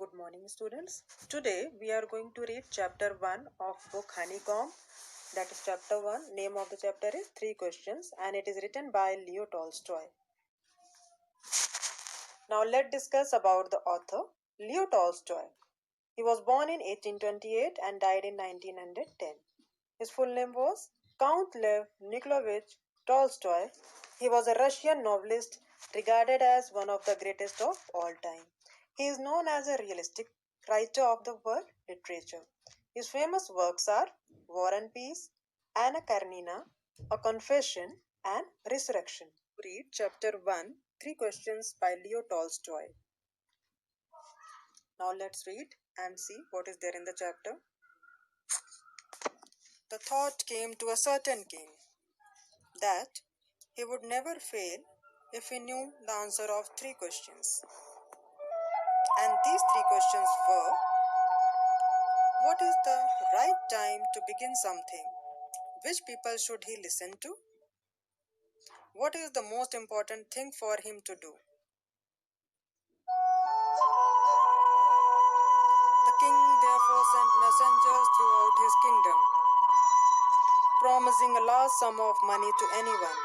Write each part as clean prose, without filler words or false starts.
Good morning, students. Today we are going to read chapter 1 of book Honeycomb. That is chapter 1. Name of the chapter is Three Questions and it is written by Leo Tolstoy. Now let's discuss about the author, Leo Tolstoy. He was born in 1828 and died in 1910. His full name was Count Lev Nikolaevich Tolstoy. He was a Russian novelist regarded as one of the greatest of all time. He is known as a realistic writer of the world literature. His famous works are War and Peace, Anna Karenina, A Confession, and Resurrection. Read chapter 1, Three Questions by Leo Tolstoy. Now let's read and see what is there in the chapter. The thought came to a certain king that he would never fail if he knew the answer of three questions. And these three questions were: what is the right time to begin something? Which people should he listen to? What is the most important thing for him to do? The king therefore sent messengers throughout his kingdom, promising a large sum of money to anyone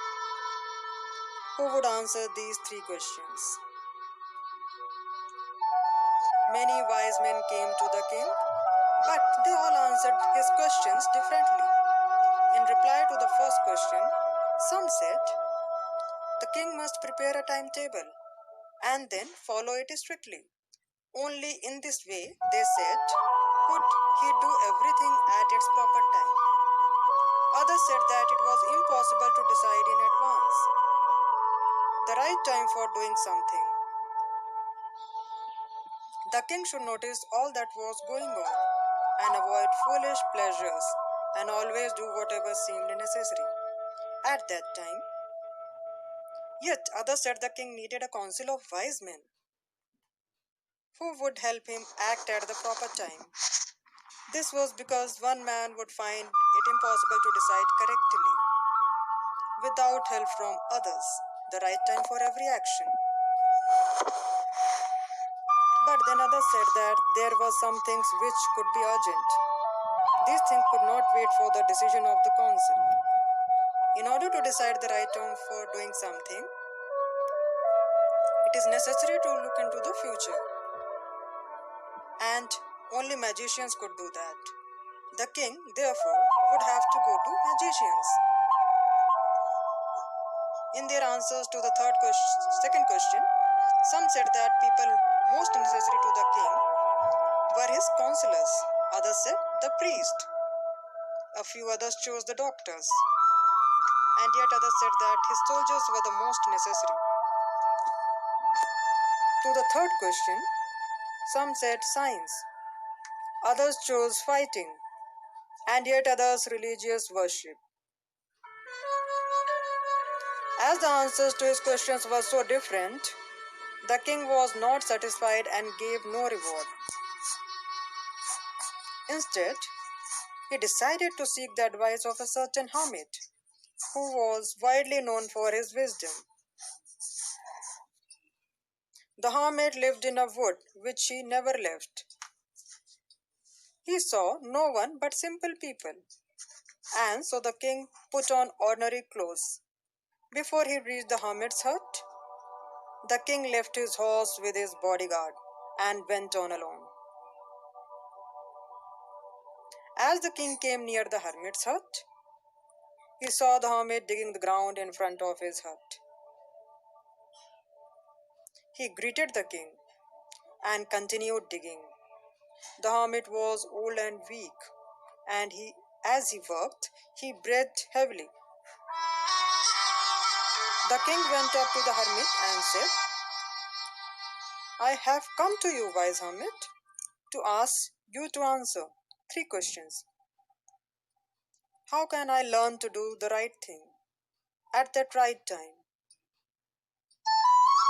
who would answer these three questions. Many wise men came to the king, but they all answered his questions differently. In reply to the first question, some said, the king must prepare a timetable and then follow it strictly. Only in this way, they said, could he do everything at its proper time. Others said that it was impossible to decide in advance the right time for doing something. The king should notice all that was going on and avoid foolish pleasures and always do whatever seemed necessary at that time. Yet others said the king needed a council of wise men who would help him act at the proper time. This was because one man would find it impossible to decide correctly without help from others, the right time for every action. But then others said that there were some things which could be urgent. These things could not wait for the decision of the council. In order to decide the right time for doing something, it is necessary to look into the future. And only magicians could do that. The king, therefore, would have to go to magicians. In their answers to the second question, some said that people most necessary to the king were his counselors. Others said the priest. A few others chose the doctors. And yet others said that his soldiers were the most necessary. To the third question, some said science. Others chose fighting. And yet others religious worship. As the answers to his questions were so different, the king was not satisfied and gave no reward. Instead, he decided to seek the advice of a certain hermit, who was widely known for his wisdom. The hermit lived in a wood which he never left. He saw no one but simple people, and so the king put on ordinary clothes. Before he reached the hermit's hut, the king left his horse with his bodyguard and went on alone. As the king came near the hermit's hut, he saw the hermit digging the ground in front of his hut. He greeted the king and continued digging. The hermit was old and weak, and as he worked, he breathed heavily. The king went up to the hermit and said, I have come to you, wise hermit, to ask you to answer three questions. How can I learn to do the right thing at that right time?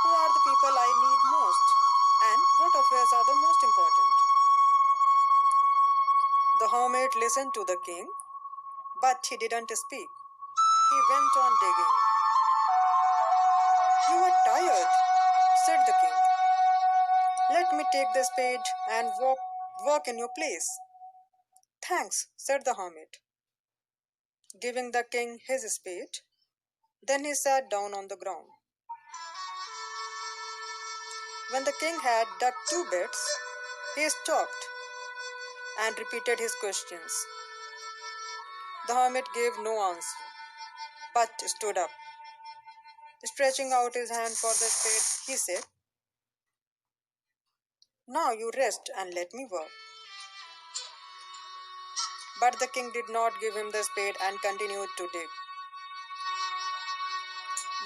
Who are the people I need most, and what affairs are the most important? The hermit listened to the king, but he didn't speak. He went on digging. You are tired, said the king. Let me take the spade and work in your place. Thanks, said the hermit, giving the king his spade. Then he sat down on the ground. When the king had dug two bits, he stopped and repeated his questions. The hermit gave no answer, but stood up. Stretching out his hand for the spade, he said, "Now you rest and let me work." But the king did not give him the spade and continued to dig.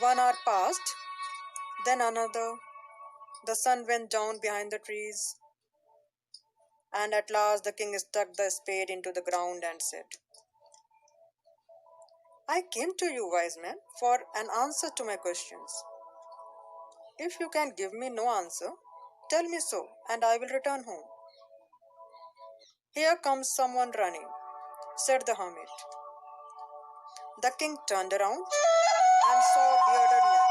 1 hour passed, then another. The sun went down behind the trees, and at last the king stuck the spade into the ground and said, "I came to you, wise man, for an answer to my questions. If you can give me no answer, tell me so, and I will return home." "Here comes someone running," said the hermit. The king turned around and saw a bearded man